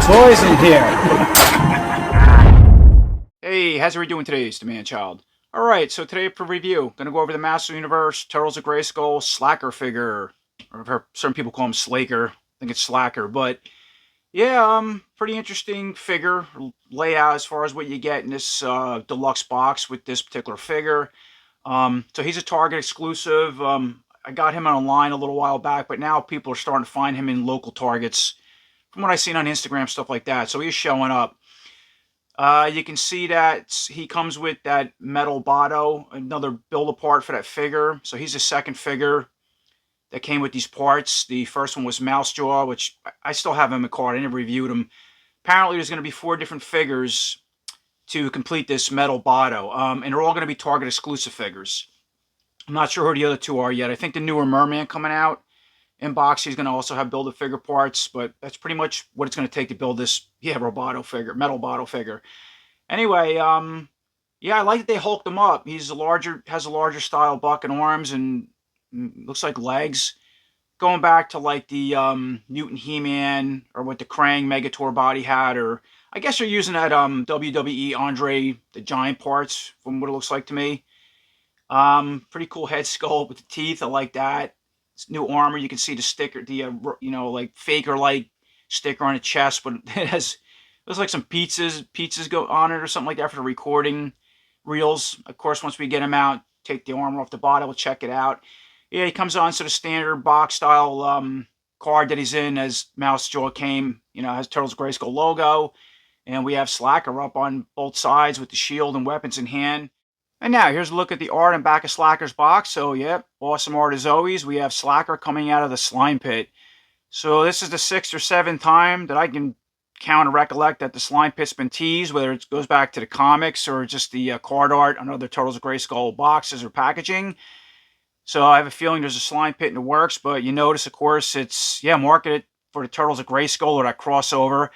toys in here. Hey, how's everybody doing today? It's the Man-Child. Alright, so today for review, gonna go over the Master Universe Turtles of Grayskull SLA'KER figure. Or I've heard some people call him SLA'KER. I think it's SLA'KER, but yeah, pretty interesting figure layout as far as what you get in this deluxe box with this particular figure. So he's a Target exclusive. I got him online a little while back, but now people are starting to find him in local Targets from what I've seen on Instagram, stuff like that. So he's showing up. You can see that he comes with that metal botto, another build apart for that figure. So he's the second figure that came with these parts. The first one was Mousejaw, which I still have him in a card. I never reviewed him. Apparently, there's going to be 4 different figures to complete this metal botto, and they're all going to be Target exclusive figures. I'm not sure who the other 2 are yet. I think the newer Merman coming out in box, he's going to also have Build-A-Figure parts, but that's pretty much what it's going to take to build this, Roboto figure, metal bottle figure. Anyway, yeah, I like that they hulked him up. He's has a larger style buck and arms and looks like legs. Going back to like the Mutant He-Man or what the Krang Megator body had, or I guess they're using that WWE Andre the Giant parts from what it looks like to me. Pretty cool head sculpt with the teeth. I like that. It's new armor. You can see the sticker, the like Faker-like sticker on the chest, but it has looks like some pizzas go on it or something like that for the recording reels. Of course, once we get him out, take the armor off the bottle, we'll check it out. Yeah, he comes on to the standard box style card that he's in as Mousejaw came. Has Turtles Grayskull logo, and we have SLA'KER up on both sides with the shield and weapons in hand. And now, here's a look at the art and back of SLA'KER's box. So, yep, awesome art as always. We have SLA'KER coming out of the slime pit. So, this is the 6th or 7th time that I can count and recollect that the slime pit's been teased, whether it goes back to the comics or just the card art on other Turtles of Grayskull boxes or packaging. So, I have a feeling there's a slime pit in the works, but you notice, of course, it's, marketed for the Turtles of Grayskull or that crossover.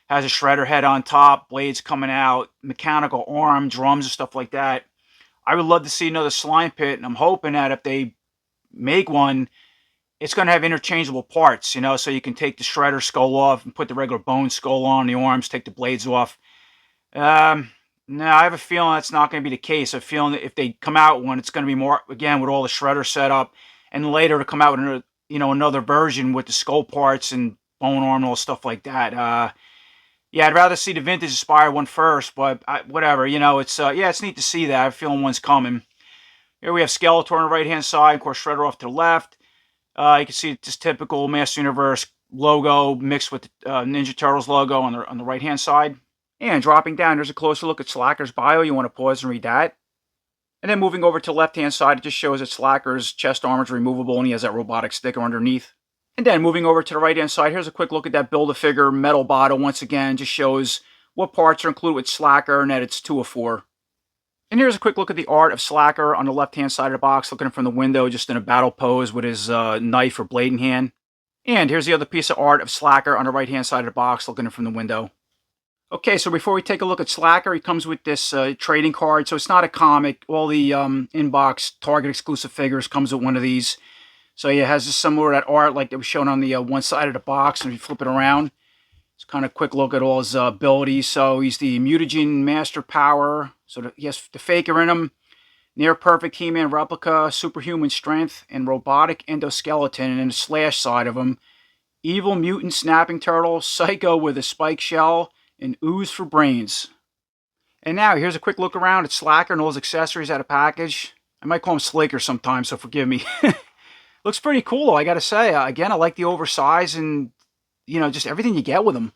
Has a shredder head on top, blades coming out, mechanical arm, drums and stuff like that. I would love to see another slime pit, and I'm hoping that if they make one, it's going to have interchangeable parts, so you can take the shredder skull off and put the regular bone skull on the arms, take the blades off. No, I have a feeling that's not going to be the case. I have a feeling that if they come out one, it's going to be more, again, with all the shredder setup, and later to come out with, another version with the skull parts and bone arm and all stuff like that. Yeah, I'd rather see the vintage inspired one first, but whatever, it's neat to see that. I have a feeling one's coming. Here we have Skeletor on the right-hand side, of course, Shredder off to the left. You can see just typical Master Universe logo mixed with the Ninja Turtles logo on the right-hand side. And dropping down, there's a closer look at SLA'KER's bio. You want to pause and read that. And then moving over to the left-hand side, it just shows that SLA'KER's chest armor is removable, and he has that robotic sticker underneath. And then moving over to the right-hand side, here's a quick look at that Build-A-Figure metal bottle. Once again, just shows what parts are included with SLA'KER and that it's 2 of 4. And here's a quick look at the art of SLA'KER on the left-hand side of the box, looking from the window, just in a battle pose with his knife or blade in hand. And here's the other piece of art of SLA'KER on the right-hand side of the box, looking from the window. Okay, so before we take a look at SLA'KER, he comes with this trading card. So it's not a comic. All the in-box Target exclusive figures comes with one of these. So yeah, it has just similar to that art like that was shown on the one side of the box, and if you flip it around, it's kind of a quick look at all his abilities. So he's the Mutagen Master Power. So he has the Faker in him, near perfect He-Man replica, superhuman strength, and robotic endoskeleton. And then the slash side of him, evil mutant snapping turtle, psycho with a spike shell, and ooze for brains. And now here's a quick look around at SLA'KER and all his accessories out of package. I might call him SLA'KER sometimes, so forgive me. Looks pretty cool, though, I gotta say. Again, I like the oversize and, just everything you get with him.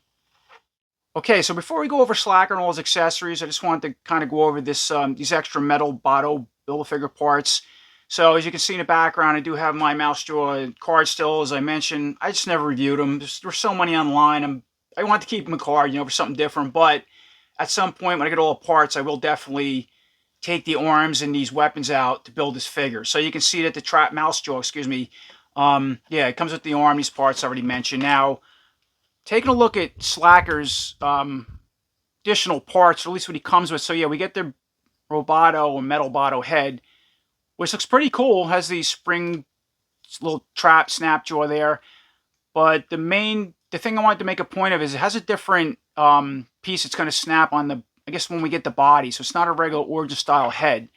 Okay, so before we go over SLA'KER and all his accessories, I just wanted to kind of go over these extra metal bottle Build-A-Figure parts. So, as you can see in the background, I do have my Mousejaw card still, as I mentioned. I just never reviewed them. There's so many online. I want to keep them a card, for something different. But at some point, when I get all the parts, I will definitely take the arms and these weapons out to build this figure. So you can see that the Mousejaw, it comes with the arm, these parts I already mentioned. Now, taking a look at SLA'KER's additional parts, or at least what he comes with. So yeah, we get the Roboto or Metal Botto head, which looks pretty cool. Has the spring little trap snap jaw there. But the main the thing I wanted to make a point of is it has a different piece it's going to snap on the, I guess, when we get the body. So it's not a regular Origin style head.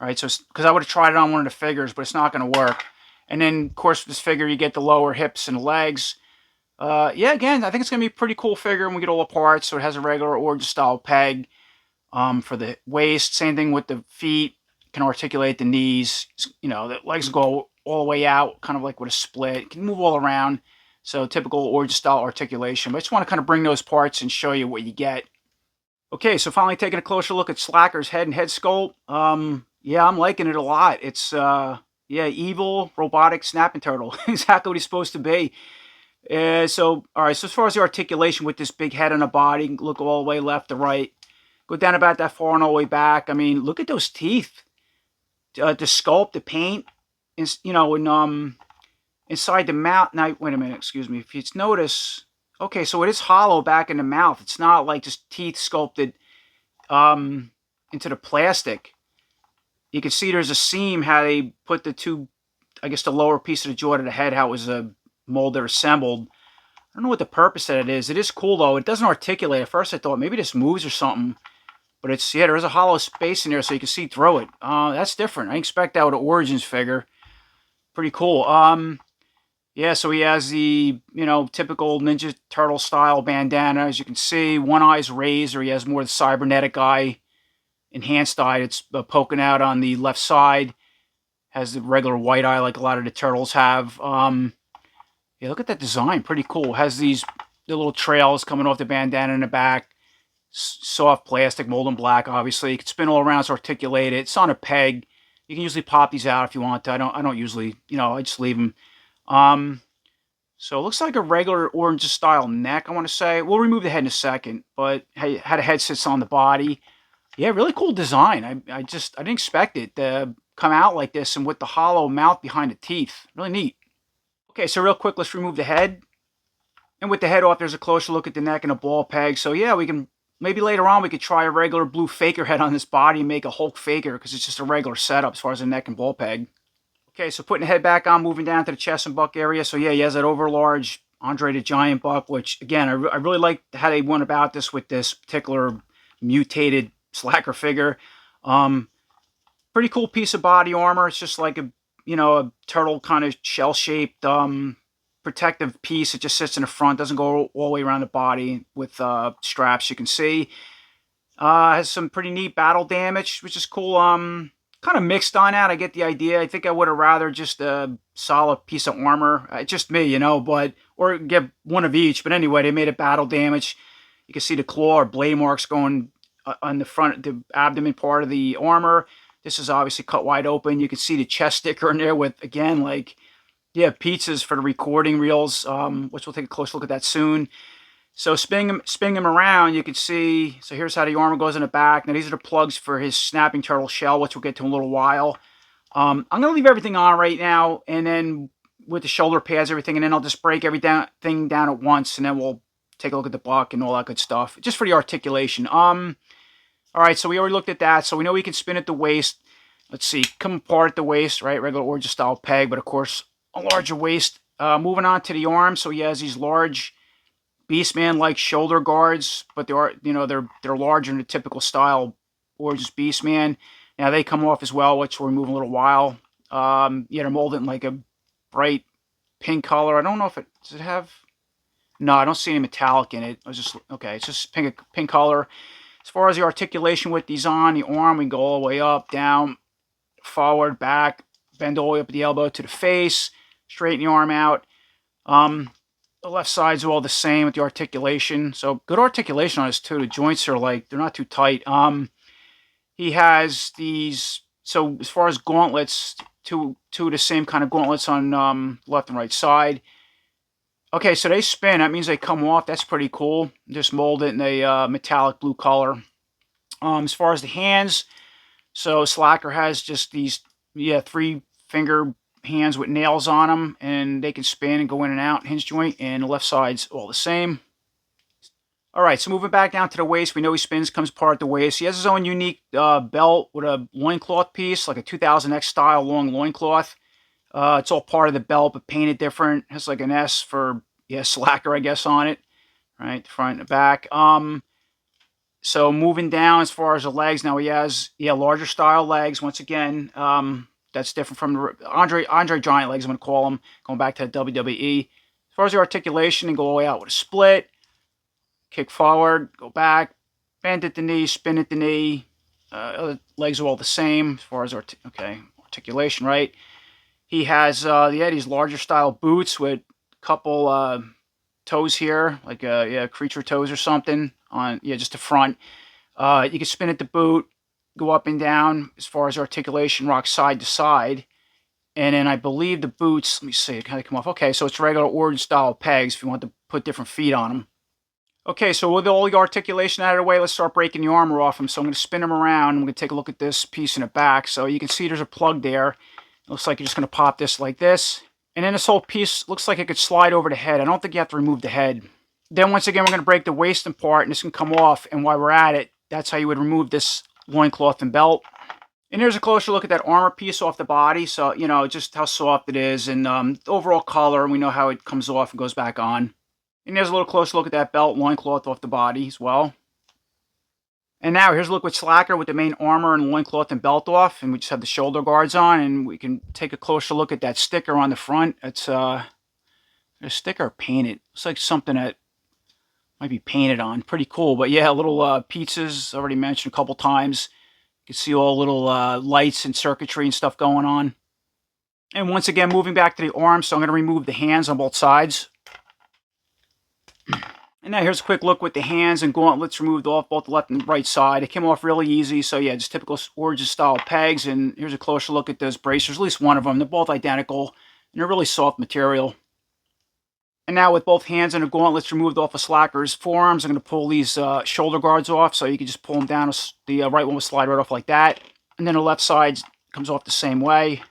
All right, so because I would have tried it on one of the figures, but it's not going to work. And then, of course, with this figure, you get the lower hips and legs. Yeah, again, I think it's going to be a pretty cool figure when we get all the parts. So it has a regular Origin style peg for the waist. Same thing with the feet. Can articulate the knees. You know, the legs go all the way out, kind of like with a split. Can move all around. So typical Origin style articulation. But I just want to kind of bring those parts and show you what you get. Okay, so finally taking a closer look at Slacker's head and head sculpt. Yeah, I'm liking it a lot. It's yeah, evil robotic snapping turtle. Exactly what he's supposed to be. So all right, so as far as the articulation with this big head on the body, look all the way left to right. Go down about that far and all the way back. I mean, look at those teeth. The sculpt, the paint, is, you know, and inside the mouth. Now, wait a minute, excuse me. If you notice, okay, so it is hollow back in the mouth. It's not like just teeth sculpted into the plastic. You can see there's a seam how they put the two, I guess, the lower piece of the jaw to the head, how it was molded or assembled. I don't know what the purpose of it is. It is cool, though. It doesn't articulate. At first, I thought maybe this moves or something. But it's, yeah, there is a hollow space in there so you can see through it. That's different. I expect that with an Origins figure. Pretty cool. Yeah, so he has the, you know, typical Ninja Turtle style bandana. As you can see, one eye's raised, or he has more of the cybernetic eye, enhanced eye. It's poking out on the left side. Has the regular white eye like a lot of the turtles have. Yeah, look at that design. Pretty cool. Has the little trails coming off the bandana in the back. Soft plastic, molded black, obviously. You can spin all around, it's articulated. It's on a peg. You can usually pop these out if you want to. I don't usually, you know, I just leave them. So it looks like a regular orange style neck, I want to say. We'll remove the head in a second, but how the head sits on the body. Yeah, really cool design. I didn't expect it to come out like this and with the hollow mouth behind the teeth. Really neat. Okay, so real quick, let's remove the head. And with the head off, there's a closer look at the neck and a ball peg. So yeah, we can, maybe later on we could try a regular blue faker head on this body and make a Hulk faker, because it's just a regular setup as far as the neck and ball peg. Okay, so putting the head back on, moving down to the chest and buck area. So yeah, he has that overlarge Andre the Giant buck, which again, I really like how they went about this with this particular mutated Slacker figure. Pretty cool piece of body armor. It's just like a, you know, a turtle kind of shell-shaped protective piece. It just sits in the front, doesn't go all the way around the body with straps, you can see. Has some pretty neat battle damage, which is cool. Kind of mixed on that. I get the idea. I think I would have rather just a solid piece of armor. Just me, you know, but, or get one of each. But anyway, they made it battle damage. You can see the claw or blade marks going on the front, the abdomen part of the armor. This is obviously cut wide open. You can see the chest sticker in there with, again, like, yeah, pizzas for the recording reels, which we'll take a close look at that soon. So spinning him around, you can see, so here's how the armor goes in the back. Now these are the plugs for his snapping turtle shell, which we'll get to in a little while. I'm going to leave everything on right now, and then with the shoulder pads, everything, and then I'll just break everything down at once, and then we'll take a look at the buck and all that good stuff, just for the articulation. All right, so we already looked at that, so we know we can spin at the waist. Let's see, come apart at the waist, right? Regular Origin style peg, but of course, a larger waist. Moving on to the arms, so he has these large Beastman-like shoulder guards, but they are, you know, they're larger in the typical style Origins Beastman. Now they come off as well, which we'll remove in a little while. Yeah, they're molded in like a bright pink color. I don't know if does it have? No, I don't see any metallic in it. I was just, okay, it's just pink color. As far as the articulation with these on the arm, we go all the way up, down, forward, back, bend all the way up at the elbow to the face, straighten the arm out. The left sides are all the same with the articulation. So good articulation on this too. The joints are like, they're not too tight. He has these, so as far as gauntlets, two of the same kind of gauntlets on left and right side. Okay, so they spin. That means they come off. That's pretty cool. Just mold it in a metallic blue color. As far as the hands, so Slacker has just these, yeah, 3-finger hands with nails on them, and they can spin and go in and out, hinge joint, and the left side's all the same. All right, so moving back down to the waist, we know he spins, comes apart at the waist. He has his own unique belt with a loincloth piece, like a 2000X style long loincloth. It's all part of the belt, but painted different. It has like an S for yeah, Slacker, I guess, on it. Right, the front and the back. So moving down as far as the legs, now he has, yeah, larger style legs. Once again, that's different from the Andre Giant legs, I'm going to call them, going back to the WWE. As far as the articulation, and go all the way out with a split, kick forward, go back, bend at the knee, spin at the knee. Other legs are all the same as far as articulation, right? He has these larger style boots with a couple toes here, like creature toes or something on, just the front. You can spin at the boot, go up and down as far as articulation, rock side to side. And then I believe the boots, let me see, kind of come off. Okay, so it's regular Origin style pegs if you want to put different feet on them. Okay, so with all the articulation out of the way, let's start breaking the armor off him. So I'm going to spin him around. I'm going to take a look at this piece in the back. So you can see there's a plug there. It looks like you're just going to pop this like this. And then this whole piece looks like it could slide over the head. I don't think you have to remove the head. Then once again, we're going to break the waist part, and this can come off. And while we're at it, that's how you would remove this loincloth and belt. And here's a closer look at that armor piece off the body. So, just how soft it is, and the overall color, and we know how it comes off and goes back on. And here's a little closer look at that belt, loincloth off the body as well. And now here's a look with Slacker with the main armor and loincloth and belt off. And we just have the shoulder guards on. And we can take a closer look at that sticker on the front. It's a sticker painted. Looks like something that might be painted on. Pretty cool. But yeah, little pizzas, already mentioned a couple times. You can see all little lights and circuitry and stuff going on. And once again, moving back to the arms. So I'm going to remove the hands on both sides. And now here's a quick look with the hands and gauntlets removed off both the left and right side. It came off really easy. So yeah, just typical Origin style pegs. And here's a closer look at those bracers, at least one of them. They're both identical, and they're really soft material. And now with both hands and the gauntlets removed off of Slacker's forearms, I'm going to pull these shoulder guards off. So you can just pull them down. The right one will slide right off like that. And then the left side comes off the same way.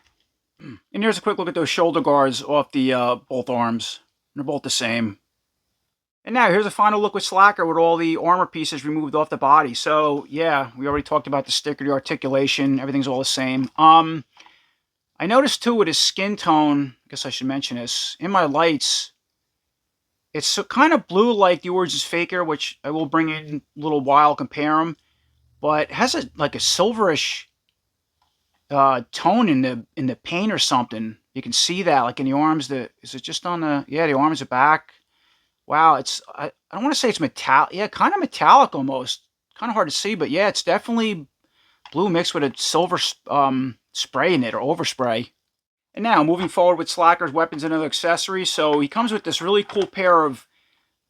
And here's a quick look at those shoulder guards off the both arms. They're both the same. And now here's a final look with Slacker with all the armor pieces removed off the body. So yeah, we already talked about the sticker, the articulation, everything's all the same. I noticed too with his skin tone, I guess I should mention this, in my lights, it's kind of blue like the Origins Faker, which I will bring in a little while, compare them. But it has a silverish tone in the paint or something. You can see that, like in the arms. Is it just on the, yeah, the arms are back. Wow, it's, I don't want to say it's metallic. Yeah, kind of metallic almost. Kind of hard to see, but yeah, it's definitely blue mixed with a silver spray in it, or overspray. And now, moving forward with Slacker's weapons and other accessories. So he comes with this really cool pair of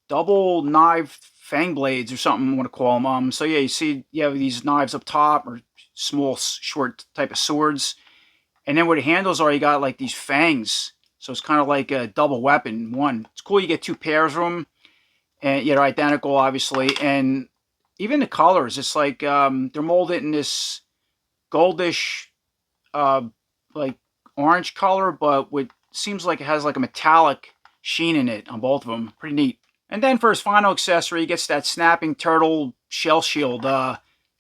double knife fang blades or something, I want to call them. So yeah, you see you have these knives up top, or small, short type of swords. And then where the handles are, you got like these fangs. So it's kind of like a double weapon. One, it's cool you get two pairs of them. And yeah, they're identical, obviously. And even the colors, it's like they're molded in this goldish, like orange color, but with seems like it has like a metallic sheen in it on both of them. Pretty neat. And then for his final accessory, he gets that snapping turtle shell shield.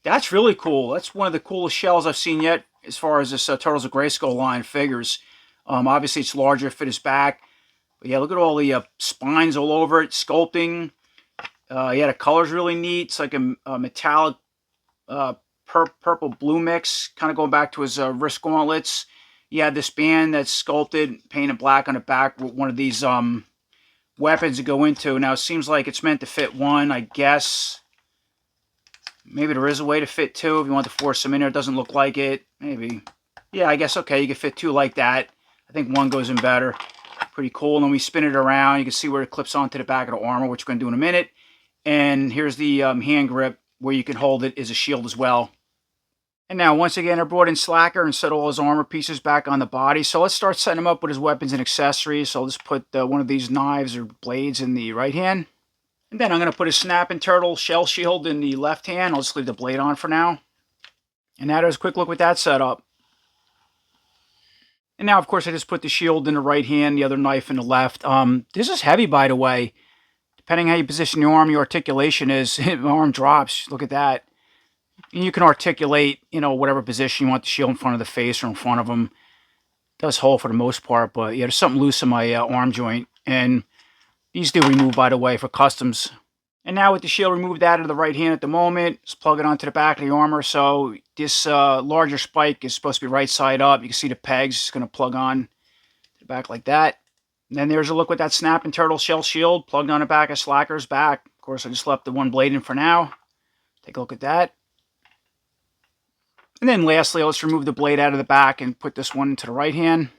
That's really cool. That's one of the coolest shells I've seen yet as far as this Turtles of Grayskull line figures. Obviously, it's larger, fit his back. But yeah, look at all the spines all over it, sculpting. Yeah, the color's really neat. It's like a metallic purple-blue mix, kind of going back to his wrist gauntlets. You have this band that's sculpted, painted black on the back with one of these weapons to go into. Now, it seems like it's meant to fit one, I guess. Maybe there is a way to fit two if you want to force them in there. It doesn't look like it. Maybe. Yeah, I guess, okay, you can fit two like that. I think one goes in better. Pretty cool. And then we spin it around. You can see where it clips onto the back of the armor, which we're going to do in a minute. And here's the hand grip where you can hold it as a shield as well. And now, once again, I brought in Slacker and set all his armor pieces back on the body. So let's start setting him up with his weapons and accessories. So I'll just put one of these knives or blades in the right hand. And then I'm going to put a snapping turtle shell shield in the left hand. I'll just leave the blade on for now. And now there's a quick look with that setup. And now, of course, I just put the shield in the right hand, the other knife in the left. This is heavy, by the way. Depending how you position your arm, your articulation is, my arm drops. Look at that. And you can articulate, whatever position you want the shield in front of the face or in front of them. It does hold for the most part, but yeah, there's something loose in my arm joint. And These do remove, by the way, for customs. And now with the shield removed out of the right hand at the moment, just plug it onto the back of the armor. So this larger spike is supposed to be right side up. You can see the pegs. It's going to plug on to the back like that. And then there's a look with that snapping turtle shell shield plugged on the back of Slacker's back. Of course, I just left the one blade in for now. Take a look at that. And then lastly, let's remove the blade out of the back and put this one into the right hand.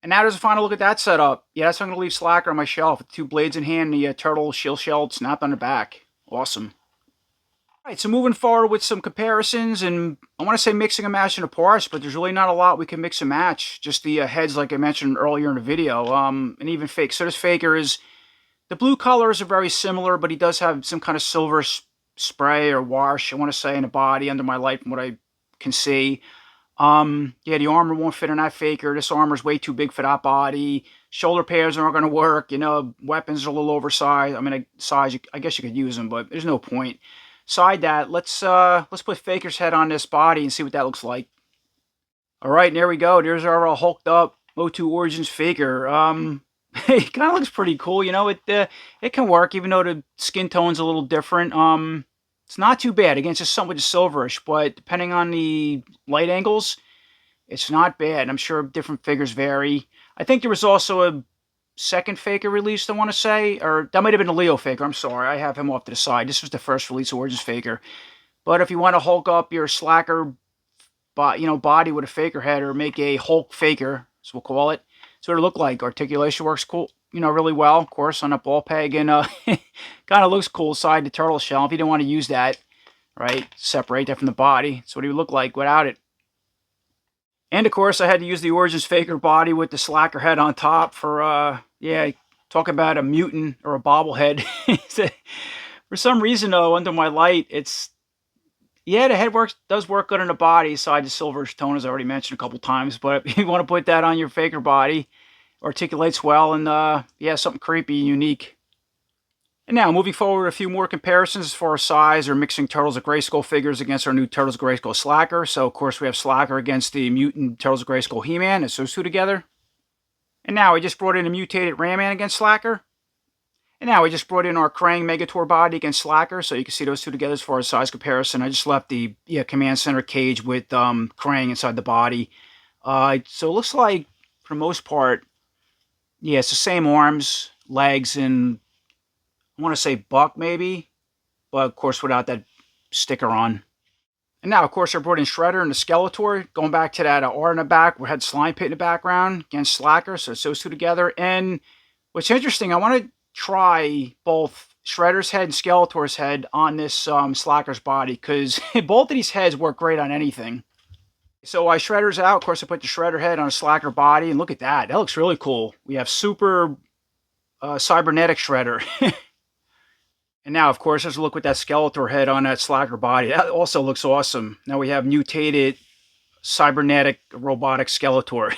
And now there's a final look at that setup. Yeah, that's how I'm going to leave Slacker on my shelf with 2 blades in hand and the turtle shell snapped on the back. Awesome. Alright, so moving forward with some comparisons, and I want to say mixing and matching the parts, but there's really not a lot we can mix and match. Just the heads like I mentioned earlier in the video, and even fake. So this faker is, the blue colors are very similar, but he does have some kind of silver spray or wash, I want to say, in the body under my light from what I can see. Yeah, the armor won't fit on that faker. This armor's way too big for that body. Shoulder pads aren't going to work. You know, weapons are a little oversized. I mean, size, I guess you could use them, but there's no point. Side that, let's put Faker's head on this body and see what that looks like. All right, there we go. There's our hulked up MOTU Origins Faker. It kind of looks pretty cool. You know, it can work even though the skin tone's a little different. It's not too bad. Again, it's just somewhat silverish, but depending on the light angles, it's not bad. I'm sure different figures vary. I think there was also a second faker released, I want to say, or that might have been a Leo faker. I'm sorry, I have him off to the side. This was the first release of Origins faker. But if you want to hulk up your Slacker, body with a faker head, or make a Hulk faker, as we'll call it, that's what it looked like. Articulation works cool, really well, of course, on a ball peg, and kind of looks cool side the turtle shell. If you didn't want to use that, right, separate that from the body, that's what he would look like without it. And of course, I had to use the Origins faker body with the Slacker head on top for, yeah, talk about a mutant or a bobblehead. For some reason, though, under my light, yeah, the head does work good on the body, side the silverish tone, as I already mentioned a couple times. But if you want to put that on your faker body, articulates well, and yeah, something creepy, unique. And now, moving forward, a few more comparisons as far as size or mixing Turtles of Grayskull figures against our new Turtles of Grayskull Slacker. So, of course, we have Slacker against the mutant Turtles of Grayskull He-Man. It's those two together. And now, I just brought in a mutated Ram-Man against Slacker. And now, I just brought in our Krang Megator body against Slacker. So, you can see those two together as far as size comparison. I just left the command center cage with Krang inside the body. So, it looks like, for the most part, yeah, it's the same arms, legs, and I want to say buck maybe, but of course without that sticker on. And now, of course, I brought in Shredder and the Skeletor, going back to that R in the back. We had Slime Pit in the background against Slacker, so it's those two together. And what's interesting, I want to try both Shredder's head and Skeletor's head on this Slacker's body, because both of these heads work great on anything. So I Shredder's out. Of course, I put the Shredder head on a Slacker body, and look at that. That looks really cool. We have super cybernetic Shredder. And now, of course, let's look with that Skeletor head on that Slacker body. That also looks awesome. Now we have mutated cybernetic robotic Skeletor.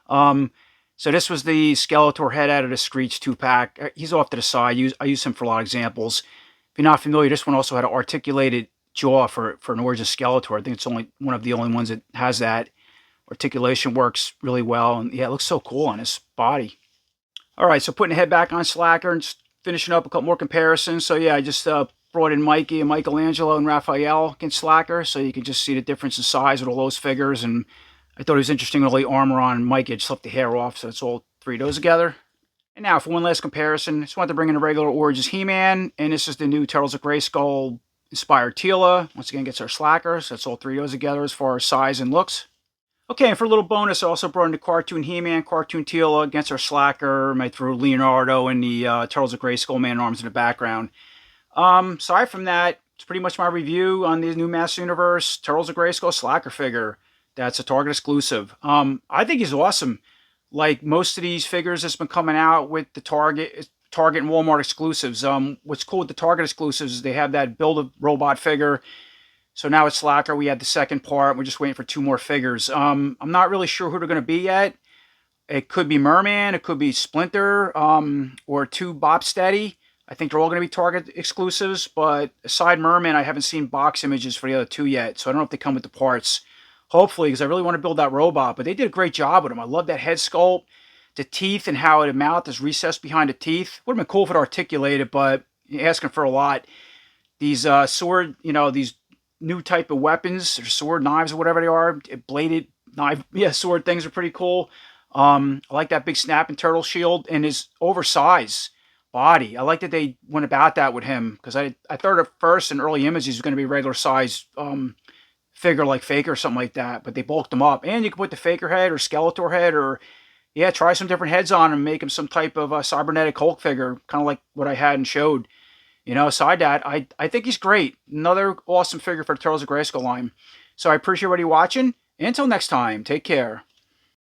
So this was the Skeletor head out of the Screech 2-pack. He's off to the side. I use him for a lot of examples. If you're not familiar, this one also had an articulated jaw for an Origins Skeletor. I think it's one of the only ones that has that. Articulation works really well. And yeah, it looks so cool on his body. All right, so putting the head back on Slacker and just finishing up a couple more comparisons. So yeah, I just brought in Mikey and Michelangelo and Raphael against Slacker, so you can just see the difference in size with all those figures. And I thought it was interesting with all the armor on Mikey. I just left the hair off, so it's all three of those together. And now for one last comparison, I just wanted to bring in a regular Origins He-Man, and this is the new Turtles of Grayskull inspired Teela. Once again, gets our Slacker, so that's all three of those together as far as size and looks. Okay, and for a little bonus, I also brought in the cartoon He-Man, cartoon Teela against our Slacker. I threw Leonardo and the Turtles of Grayskull Man-Arms in the background. Aside from that, it's pretty much my review on the new Master Universe Turtles of Grayskull Slacker figure. That's a Target exclusive. I think he's awesome. Like most of these figures that's been coming out with the Target and Walmart exclusives. What's cool with the Target exclusives is they have that Build-A-Robot figure. So now it's Slacker. We had the second part. We're just waiting for 2 more figures. I'm not really sure who they're going to be yet. It could be Merman. It could be Splinter. Or 2 Bobsteady. I think they're all going to be Target exclusives. But aside Merman, I haven't seen box images for the other 2 yet. So I don't know if they come with the parts. Hopefully, because I really want to build that robot. But they did a great job with him. I love that head sculpt. the teeth and how the mouth is recessed behind the teeth. Would have been cool if it articulated, but you're asking for a lot. These sword, these new type of weapons or sword knives or whatever they are, bladed knife, yeah, sword things are pretty cool. I like that big snapping turtle shield and his oversized body. I like that they went about that with him because I thought at first in early images he was going to be regular size figure like Faker or something like that, but they bulked him up. And you can put the Faker head or Skeletor head or yeah, try some different heads on him, make him some type of cybernetic Hulk figure, kind of like what I had and showed. Aside that, I think he's great. Another awesome figure for the Turtles of Grayskull line. So I appreciate everybody watching. And until next time, take care.